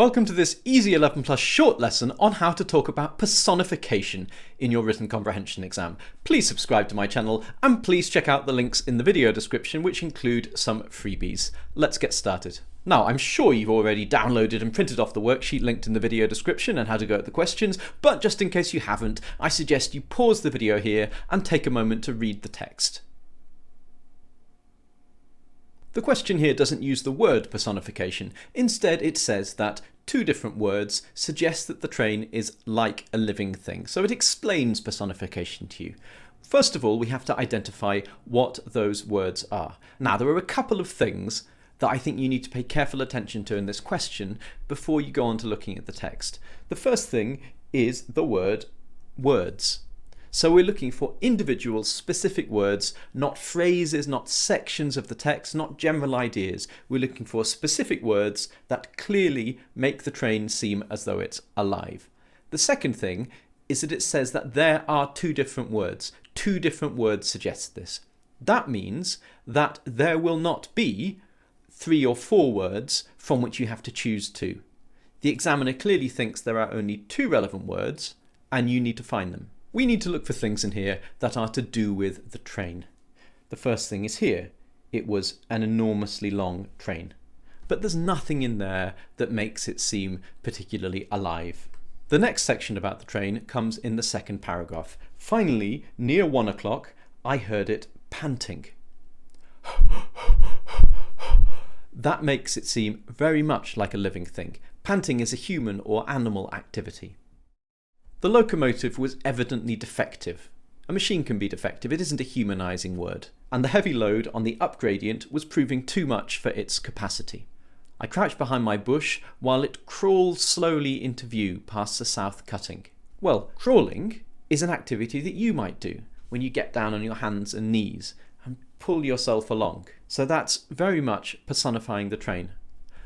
Welcome to this Easy 11 Plus short lesson on how to talk about personification in your written comprehension exam. Please subscribe to my channel and please check out the links in the video description which include some freebies. Let's get started. Now, I'm sure you've already downloaded and printed off the worksheet linked in the video description and how to go at the questions, but just in case you haven't, I suggest you pause the video here and take a moment to read the text. The question here doesn't use the word personification. Instead, it says that two different words suggest that the train is like a living thing. So it explains personification to you. First of all, we have to identify what those words are. Now, there are a couple of things that I think you need to pay careful attention to in this question before you go on to looking at the text. The first thing is the word words. So we're looking for individual specific words, not phrases, not sections of the text, not general ideas. We're looking for specific words that clearly make the train seem as though it's alive. The second thing is that it says that there are two different words. Two different words suggest this. That means that there will not be 3 or 4 words from which you have to choose two. The examiner clearly thinks there are only 2 relevant words and you need to find them. We need to look for things in here that are to do with the train. The first thing is here. It was an enormously long train. But there's nothing in there that makes it seem particularly alive. The next section about the train comes in the second paragraph. Finally, near 1 o'clock, I heard it panting. That makes it seem very much like a living thing. Panting is a human or animal activity. The locomotive was evidently defective. A machine can be defective, it isn't a humanising word. And the heavy load on the up gradient was proving too much for its capacity. I crouched behind my bush while it crawled slowly into view past the south cutting. Well, crawling is an activity that you might do when you get down on your hands and knees and pull yourself along. So that's very much personifying the train.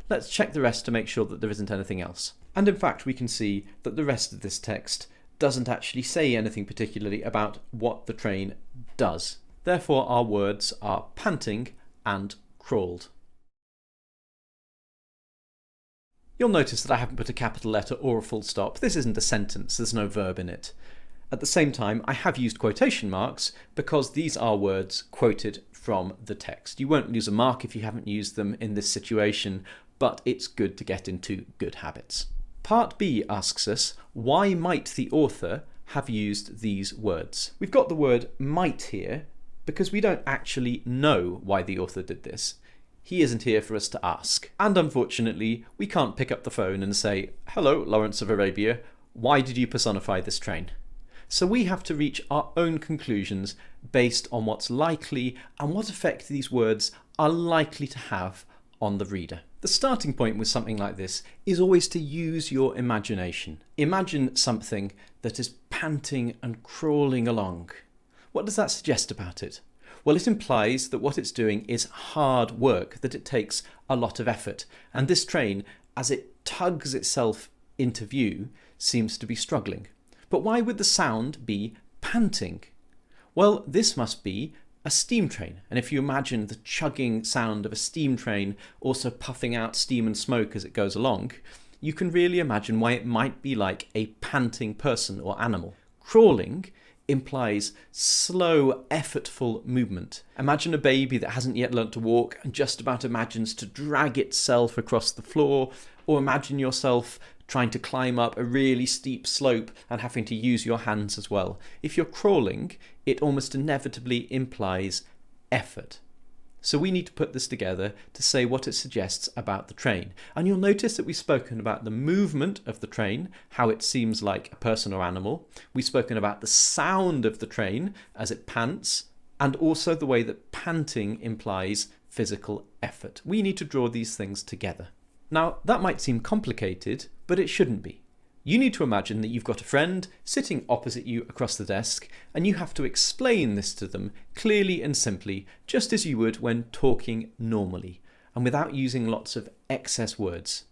Let's check the rest to make sure that there isn't anything else. And in fact, we can see that the rest of this text doesn't actually say anything particularly about what the train does. Therefore, our words are panting and crawled. You'll notice that I haven't put a capital letter or a full stop. This isn't a sentence, there's no verb in it. At the same time, I have used quotation marks because these are words quoted from the text. You won't lose a mark if you haven't used them in this situation, but it's good to get into good habits. Part B asks us, why might the author have used these words? We've got the word might here because we don't actually know why the author did this. He isn't here for us to ask. And unfortunately, we can't pick up the phone and say, hello, Lawrence of Arabia, why did you personify this train? So we have to reach our own conclusions based on what's likely and what effect these words are likely to have on the reader. The starting point with something like this is always to use your imagination. Imagine something that is panting and crawling along. What does that suggest about it? Well, it implies that what it's doing is hard work, that it takes a lot of effort. And this train, as it tugs itself into view, seems to be struggling. But why would the sound be panting? Well, this must be a steam train, and if you imagine the chugging sound of a steam train also puffing out steam and smoke as it goes along, you can really imagine why it might be like a panting person or animal. Crawling implies slow, effortful movement. Imagine a baby that hasn't yet learnt to walk and just about imagines to drag itself across the floor, or imagine yourself trying to climb up a really steep slope and having to use your hands as well. If you're crawling, it almost inevitably implies effort. So we need to put this together to say what it suggests about the train. And you'll notice that we've spoken about the movement of the train, how it seems like a person or animal. We've spoken about the sound of the train as it pants, and also the way that panting implies physical effort. We need to draw these things together. Now, that might seem complicated, but it shouldn't be. You need to imagine that you've got a friend sitting opposite you across the desk, and you have to explain this to them clearly and simply, just as you would when talking normally, and without using lots of excess words.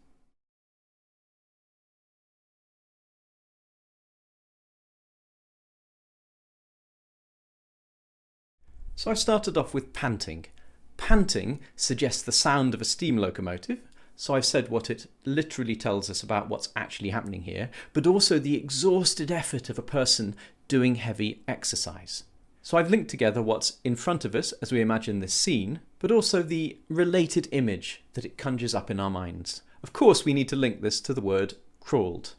So I started off with panting. Panting suggests the sound of a steam locomotive, So I've said what it literally tells us about what's actually happening here, but also the exhausted effort of a person doing heavy exercise. So I've linked together what's in front of us as we imagine this scene, but also the related image that it conjures up in our minds. Of course, we need to link this to the word crawled.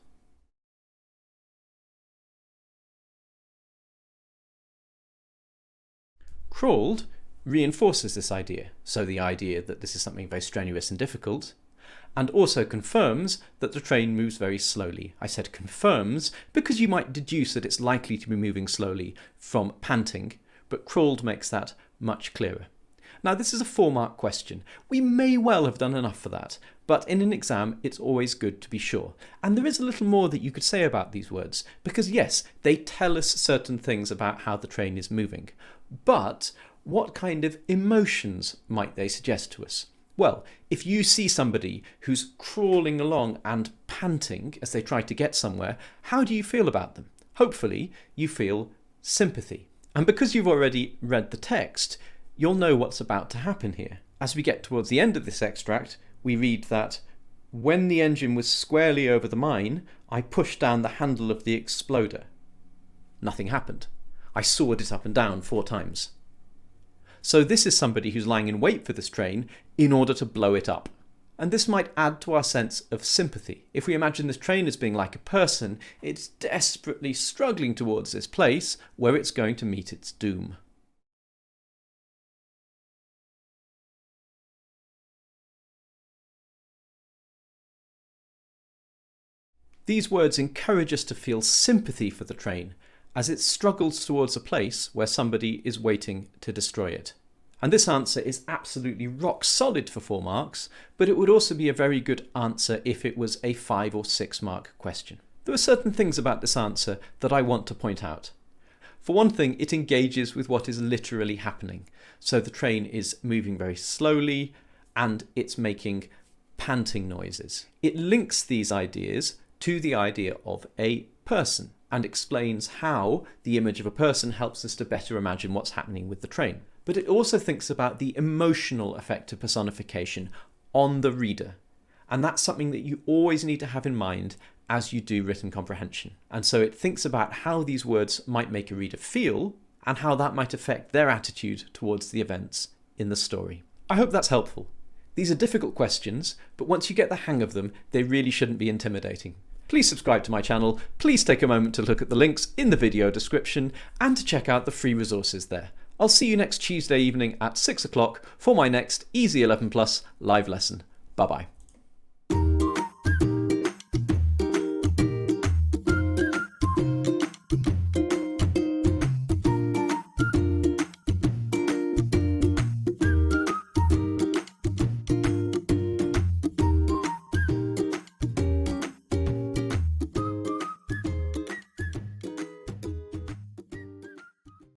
Crawled reinforces this idea, so the idea that this is something very strenuous and difficult, and also confirms that the train moves very slowly. I said confirms because you might deduce that it's likely to be moving slowly from panting, but crawled makes that much clearer. Now this is a 4-mark question. We may well have done enough for that, but in an exam it's always good to be sure. And there is a little more that you could say about these words, because yes, they tell us certain things about how the train is moving, but what kind of emotions might they suggest to us? Well, if you see somebody who's crawling along and panting as they try to get somewhere, how do you feel about them? Hopefully you feel sympathy. And because you've already read the text, you'll know what's about to happen here. As we get towards the end of this extract, we read that, "When the engine was squarely over the mine, I pushed down the handle of the exploder. Nothing happened. I sawed it up and down 4 times. So this is somebody who's lying in wait for this train in order to blow it up. And this might add to our sense of sympathy. If we imagine this train as being like a person, it's desperately struggling towards this place where it's going to meet its doom. These words encourage us to feel sympathy for the train as it struggles towards a place where somebody is waiting to destroy it. And this answer is absolutely rock solid for 4 marks, but it would also be a very good answer if it was a 5 or 6 mark question. There are certain things about this answer that I want to point out. For one thing, it engages with what is literally happening. So the train is moving very slowly and it's making panting noises. It links these ideas to the idea of a person and explains how the image of a person helps us to better imagine what's happening with the train. But it also thinks about the emotional effect of personification on the reader. And that's something that you always need to have in mind as you do written comprehension. And so it thinks about how these words might make a reader feel and how that might affect their attitude towards the events in the story. I hope that's helpful. These are difficult questions, but once you get the hang of them, they really shouldn't be intimidating. Please subscribe to my channel, please take a moment to look at the links in the video description and to check out the free resources there. I'll see you next Tuesday evening at 6 o'clock for my next Easy 11 Plus live lesson. Bye bye.